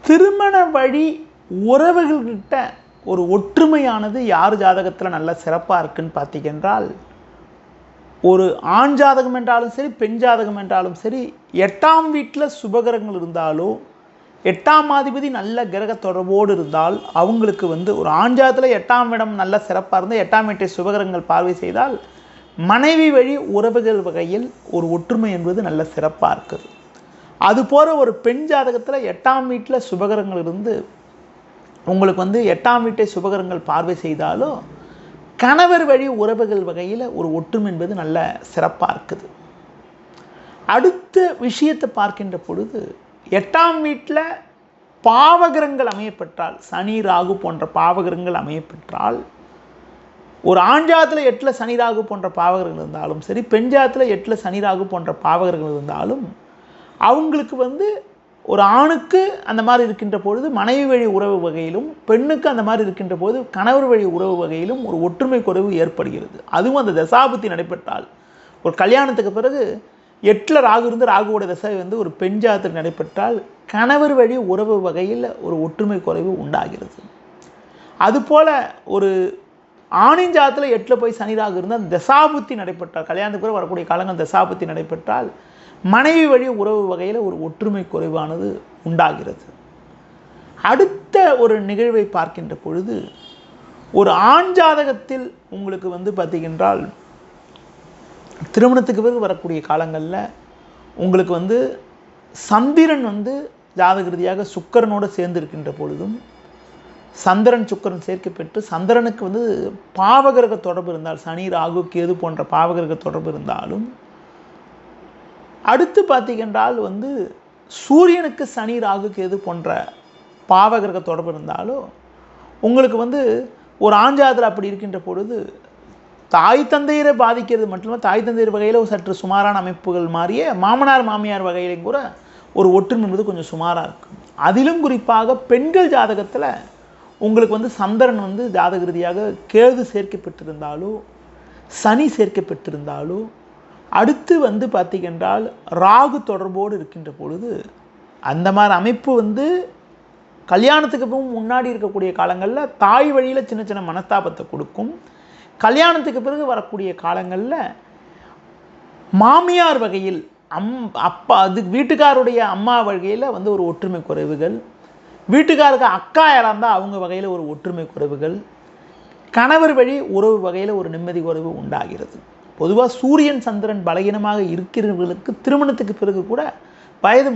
திருமண வழி உறவுகள்கிட்ட ஒரு ஒற்றுமையானது யார் ஜாதகத்தில் நல்ல சிறப்பாக இருக்குன்னு பார்த்தீங்கன்றால், ஒரு ஆண் ஜாதகம் என்றாலும் சரி, பெண் ஜாதகம் என்றாலும் சரி, 8ஆம் வீட்டில் சுபகிரகங்கள் இருந்தாலோ, 8ஆம் அதிபதி நல்ல கிரக தொடர்போடு இருந்தால், அவங்களுக்கு ஒரு ஆண் ஜாதகத்தில் 8ஆம் இடம் நல்ல சிறப்பாக இருந்தால் 8ஆம் வீட்டை சுபகிரகங்கள் பார்வை செய்தால், மனைவி வழி உறவுகள் வகையில் ஒரு ஒற்றுமை என்பது நல்ல சிறப்பாக இருக்குது. அதுபோல் ஒரு பெண் ஜாதகத்தில் 8ஆம் வீட்டில் சுபகிரகங்கள் இருந்து உங்களுக்கு 8ஆம் வீட்டை சுபகிரகங்கள் பார்வை செய்தாலோ, கணவர் வழி உறவுகள் வகையில் ஒரு ஒற்றுமை என்பது நல்ல சிறப்பாக இருக்குது. அடுத்த விஷயத்தை பார்க்கின்ற பொழுது 8ஆம் வீட்டில் பாவகிரகங்கள் அமையப்பெற்றால், சனி ராகு போன்ற பாவகிரகங்கள் அமையப்பெற்றால், ஒரு ஆண் ஜாதகத்தில் 8ல் சனி ராகு போன்ற பாவகிரகங்கள் இருந்தாலும் சரி, பெண் ஜாதகத்தில் 8ல் சனி ராகு போன்ற பாவகிரகங்கள் இருந்தாலும், அவங்களுக்கு ஒரு ஆணுக்கு அந்த மாதிரி இருக்கின்ற பொழுது மனைவி வழி உறவு வகையிலும், பெண்ணுக்கு அந்த மாதிரி இருக்கின்ற போது கணவர் வழி உறவு வகையிலும் ஒரு ஒற்றுமை குறைவு ஏற்படுகிறது. அதுவும் அந்த தசாபுத்தி நடைபெற்றால், ஒரு கல்யாணத்துக்கு பிறகு 8ல் ராகு இருந்து ராகுவோட தசை ஒரு பெண் ஜாதகத்தில் நடைபெற்றால் கணவர் வழி உறவு வகையில் ஒரு ஒற்றுமை குறைவு உண்டாகிறது. அதுபோல் ஒரு ஆணின் ஜாதகத்தில் 8ல் போய் சனி ராகு இருந்தால் தசாபுத்தி நடைபெற்றால், கல்யாணத்துக்கு பிறகு வரக்கூடிய காலங்கள் தசாபுத்தி நடைபெற்றால் மனைவி வழி உறவு வகையில் ஒரு ஒற்றுமை குறைவானது உண்டாகிறது. அடுத்த ஒரு நிகழ்வை பார்க்கின்ற பொழுது, ஒரு ஆண் ஜாதகத்தில் உங்களுக்கு பார்த்தீங்கன்றால், திருமணத்துக்கு பிறகு வரக்கூடிய காலங்களில் உங்களுக்கு சந்திரன் ஜாதக ரீதியாக சுக்கிரனோடு சேர்ந்து இருக்கின்ற பொழுதும், சந்திரன் சுக்கிரன் சேர்க்கை பெற்று சந்திரனுக்கு பாவகிரக தொடர்பு இருந்தால், சனி ராகு கேது போன்ற பாவகிரக தொடர்பு இருந்தாலும், அடுத்து பார்த்தீங்கன்றால் சூரியனுக்கு சனி ராகு கேது போன்ற பாவகிரக தொடர்பு இருந்தாலும், உங்களுக்கு ஒரு ஆண் ஜாதகத்தில் அப்படி இருக்கின்ற பொழுது தாய் தந்தையரை பாதிக்கிறது மட்டும் தாய் தந்தையர் வகையில் சற்று சுமாரான அமைப்புகள் மாறிய மாமனார் மாமியார் வகையிலும் கூட ஒரு ஒற்றுமை என்பது கொஞ்சம் சுமாராக இருக்கும். அதிலும் குறிப்பாக பெண்கள் ஜாதகத்தில் உங்களுக்கு சந்திரன் ஜாதக ரீதியாக கேது சேர்க்கப்பட்டிருந்தாலோ, சனி சேர்க்கப்பட்டிருந்தாலோ, அடுத்து பார்த்தீங்கன்றால் ராகு தொடர்போடு இருக்கின்ற பொழுது அந்த மாதிரி அமைப்பு கல்யாணத்துக்கு முன்னாடி இருக்கக்கூடிய காலங்களில் தாய் வழியில் சின்ன சின்ன மனஸ்தாபத்தை கொடுக்கும். கல்யாணத்துக்கு பிறகு வரக்கூடிய காலங்களில் மாமியார் வகையில் அப்பா வீட்டுக்காருடைய அம்மா வகையில் ஒரு ஒற்றுமை குறைவுகள், வீட்டுக்காருக்கு அக்கா யாராக இருந்தால் அவங்க வகையில் ஒரு ஒற்றுமை குறைவுகள், கணவர் வழி உறவு வகையில் ஒரு நிம்மதி குறைவு உண்டாகிறது. பொதுவாக சூரியன் சந்திரன் பலகீனமாக இருக்கிறவர்களுக்கு திருமணத்துக்கு பிறகு கூட வயது